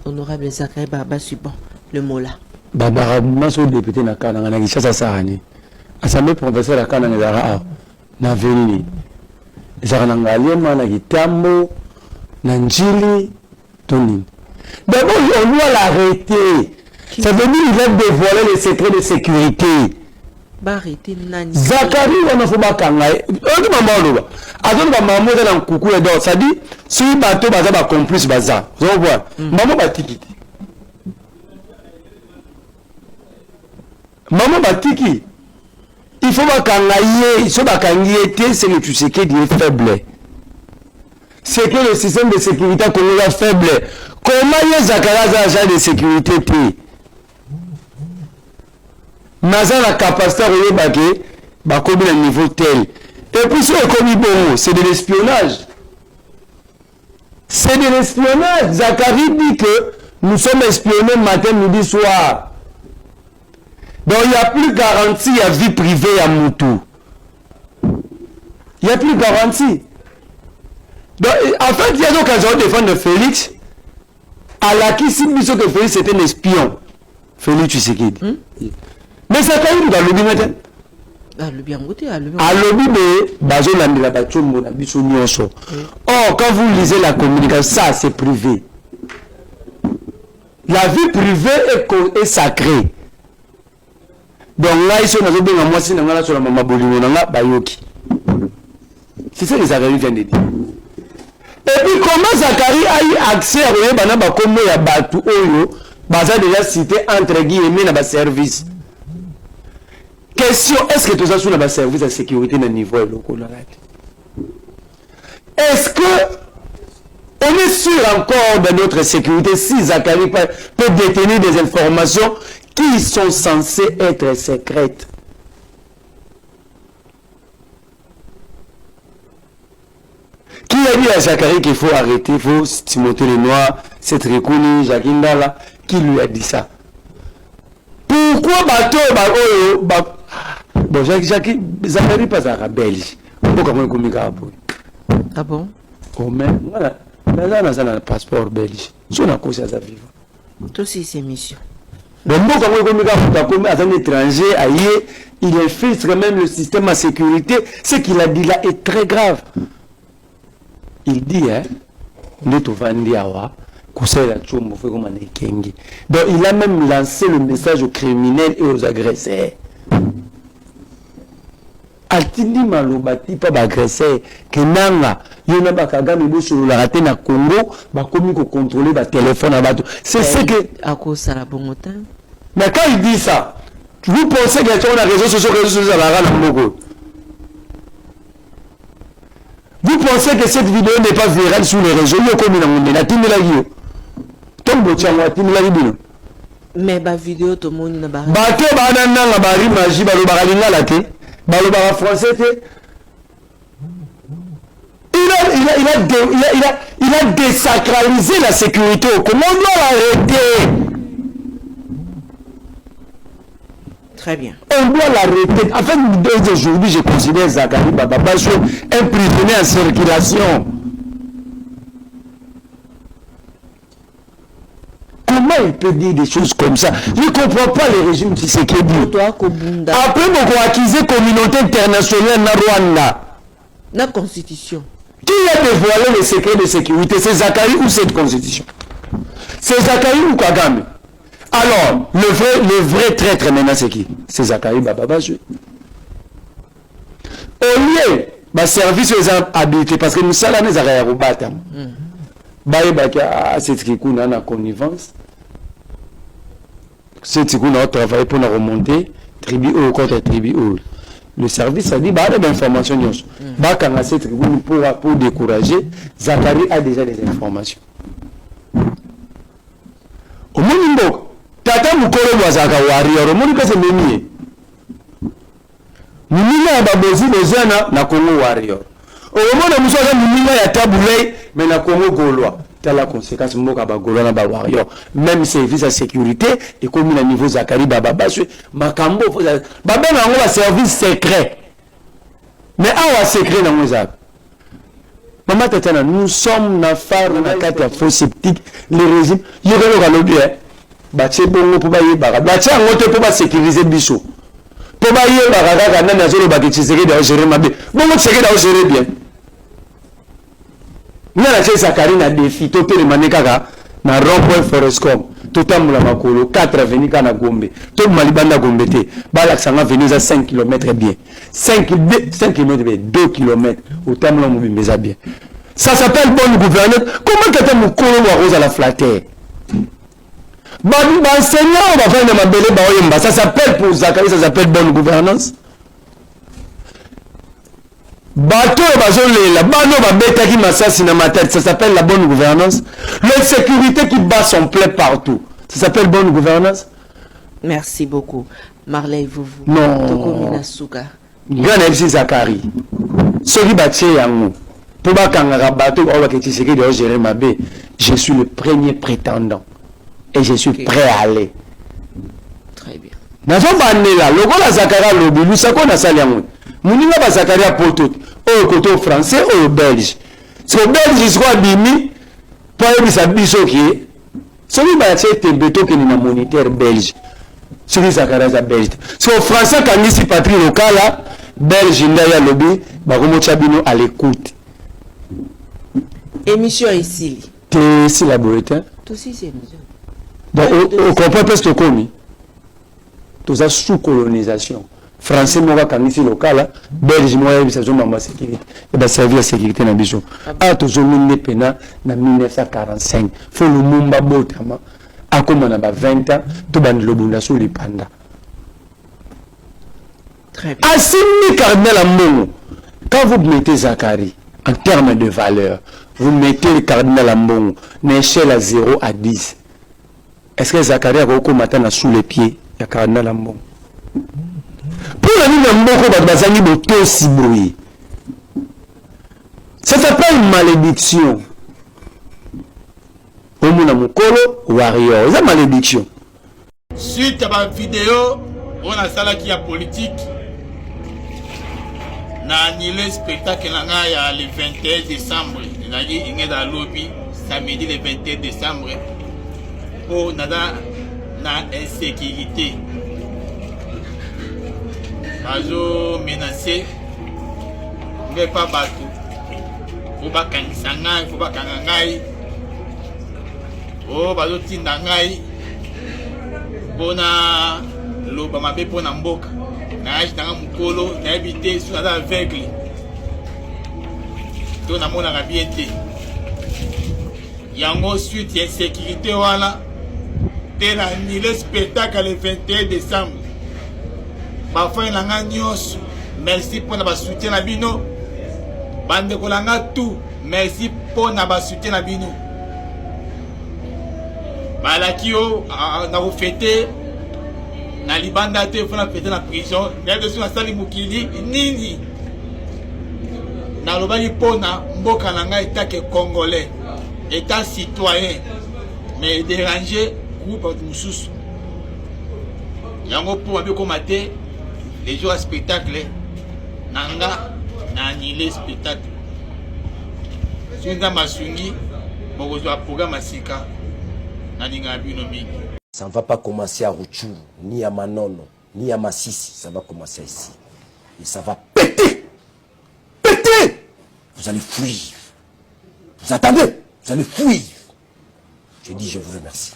Honorable Zachary Baba Suban, le mot là. Baba, maso député na kana na gishasa sahani. Assemblée professeur na kana ngara na veni. Ezaka ngaliema na gitambo na njili toni. D'abord, on doit l'arrêter. Ça veut dire qu'il va dévoiler les secrets de sécurité. Zachary, on a fait bakanga. On maman loba. Azon ba maman dans coucou et donc ça dit si bateau baza ba complice baza. Vous voyez maman ba tiki. Maman ba tiki. Il faut bakanga yé, so bakangi était c'est que tu sais qu'il est faible. C'est que le système de sécurité qu'on est faible. Comment y a Zachary agent de sécurité Naza la capacité de regarder comme le niveau tel. Et puis ce comme bon, c'est de l'espionnage. C'est de l'espionnage. Zachary dit que nous sommes espionnés matin, midi, soir. Donc il n'y a plus garantie à vie privée à Moutou. Il n'y a plus garantie. Donc, en fait, il y a l'occasion de défendre Félix. À la qui si dit que Félix était un espion. Félix Tshisekedi. Mais ça quand même dans le lobby maintenant. À lobby en côté, à lobby. À lobby de bazo la bateau la biso nyonso. Oh, quand vous lisez la communication, ça c'est privé. La vie privée est sacrée. Donc là ils sont dans le moi si na sur la maman bolino na bayoki. C'est ça que Zachary vient de dire. Et puis comment Zachary a eu accès à bana ba komo ya batu oyo baza déjà cité entre guillemets na ba service. Question, est-ce que tout ça sur le service de sécurité à niveau local? Est-ce que on est sûr encore de notre sécurité si Zachary peut détenir des informations qui sont censées être secrètes? Qui a dit à Zachary qu'il faut arrêter, il faut Timothée Lenoir, c'est reconnu, Jacques Ndala, qui lui a dit ça? Pourquoi bateau bon, Zachary passe à la Belgique. Pourquoi on communique à Aboy? Ah bon? Oh, mais voilà. Là, on a un passeport belge. Si on a cause à vivre. Tout c'est mission. Donc, pourquoi on communique à un étranger, ailleurs, il infiltre même le système de sécurité. Ce qu'il a dit là est très grave. Il dit, hein, donc il a même lancé le message aux criminels et aux agresseurs. Altindi malobati pas agresseur que nanga yona bakagami bo sur la raté na Congo ba komi ko contrôler ba téléphone à bateau. C'est ce que à cause ça la bon temps. Mais quand il dit ça, vous pensez que sur les réseaux sociaux la Moko? Vous pensez que cette vidéo n'est pas virale sur les réseaux? Yo komi na monde na timela yo. Tombo tchangwa timela bino. Mais ba vidéo to monde na ba. Ba te ba nanga ba rimaji ba lo ba linga la te. Balobara français, il a désacralisé la sécurité. Comment on doit l'arrêter? Très bien. On doit l'arrêter. En fait, aujourd'hui, je considère Zachary Baba Basso un prisonnier en circulation. Comment il peut dire des choses comme ça? Je ne comprends pas les régimes qui Tshisekedi. Après, on a accusé la communauté internationale na Rwanda. La constitution. Qui a dévoilé les secrets de sécurité? C'est Zachary ou cette constitution? C'est Zachary ou Kagame? Alors, le vrai traître maintenant, c'est qui? C'est Zachary Baba Basso. Au lieu, le service les a habilités, parce que nous sommes là, nous avons c'est ce qu'on a en connivence. C'est ce qu'on a travaillé pour remonter tribu ou contre tribu. Le service a dit bah il y a des informations. Bah quand cette tribu pour décourager, Zachary a déjà des informations. Au monde tata mukolo bazaka warrior au monde que c'est mimi. Mimi na babozi bezana na Congo warrior. Au monde muso za mimi ya tabulei mais na Congo gaulois. T'as la conséquence moka ba gaulois na ba warrior. Même service de sécurité et comme na niveau Zachary Baba Basso makambo ba ben ngo ba service secret. Mais awa secret na mozaka. Maman Tatiana, nous sommes dans phare, dans la carte faux sceptique, les régimes. Il y a le bien. Baché bongo pour bailler bara. Baché en moto pour sécuriser biso. Pour bailler bara, quand on a zéro baguette, c'est que d'ailleurs gérer ma bien. Bongo c'est que d'ailleurs gérer bien. Nous avons fait Zakari na défi, tout le monde kaka na rond-point Forestcom. Tout le monde makolo 4 avenue kana Gombe. Tout le malibanda Gombe te. Balak sanga venu à 5 km bien. 5 km bien, 2 km. Au terme là mobimeza bien. Ça s'appelle bonne gouvernance. Comment quelqu'un nous colo rose à la flatter? Enseignant, on va faire une belle baoyemba. Ça s'appelle pour Zakari, ça s'appelle bonne gouvernance. Bateau bazolela, bano babeta qui m'assassine dans ma tête, ça s'appelle la bonne gouvernance. L'insécurité qui bat son plein partout, ça s'appelle bonne gouvernance. Merci beaucoup. Marley Vouvou. Non. Tokomina Souka. Grand MC Zakari. Celui bâti yango. Pour bakanga bateau, on va que tu sais que de gérer ma baie. Je suis le premier prétendant. Et je suis prêt à aller. Très bien. Nazo bandela, logo la Zakara lobi, nous savons na saliango. Mouniga ba Zakaria poto, au côté français ou belge. Si au belge soit bimi, pas bisa biso qui est. Celui ba c'est beto qui na moniteur belge. Celui Zakaria za belge. Si au français quand ici patrie locale, belge ndaya lobi, ba komo chabino à l'écoute. Émission ici. T'es si la bulletin. Tout si c'est émission. Donc au comprend presque comme tout ça sous colonisation. Français moi quand ici local, belge moi ça zone ma sécurité. Et ben servir la sécurité na biso. Ah to zone ne pena na 1945. Faut le mumba botama. A comme on a 20 ans, to ban lobunda sur les panda. Très bien. Assimi cardinal Ambongo. Quand vous mettez Zakari en termes de valeur, vous mettez le cardinal Ambongo une échelle à 0 à 10. Est-ce que Zakari a beaucoup matin sous les pieds il y a cardinal Ambongo? Pour la nuit de si bruit. Ça s'appelle malédiction. Au monde mukolo warrior, c'est malédiction. Suite à ma vidéo, on a ça qui a politique. Na annulé spectacle le 21 décembre. Il a dit qu'il y a lobby samedi le 21 décembre pour nada na insécurité. Bazo menacé, mais pas bateau. Faut pas kangisanga, faut pas kangangai. Oh bazo tindangai. Bona loba mabe pona mboka. Na aji tanga mukolo, na habité sur la aveugle. To na mona ga bien te. Yango suite insécurité wala. Tel annulé spectacle le 21 décembre. Parfois il a nyos. Merci pour notre soutien na bino. Bande kolanga tout. Merci pour notre soutien na bino. Balakio na fêté na libanda te fona fêté na prison. N'a de sur sali mukili nini. Na lobali pona mboka nanga état que congolais, état citoyen. Mais déranger groupe de mususu. Yango pour abe komate les jours à spectacle nanga na annulé spectacle. Sunga masungi bokozo a programme asika na ninga bino mingi. Ça ne va pas commencer à Rutshuru, ni à Manono, ni à Massissi, ça va commencer ici. Et ça va péter. Péter. Vous allez fuir. Vous attendez, vous allez fuir. Je dis je vous remercie.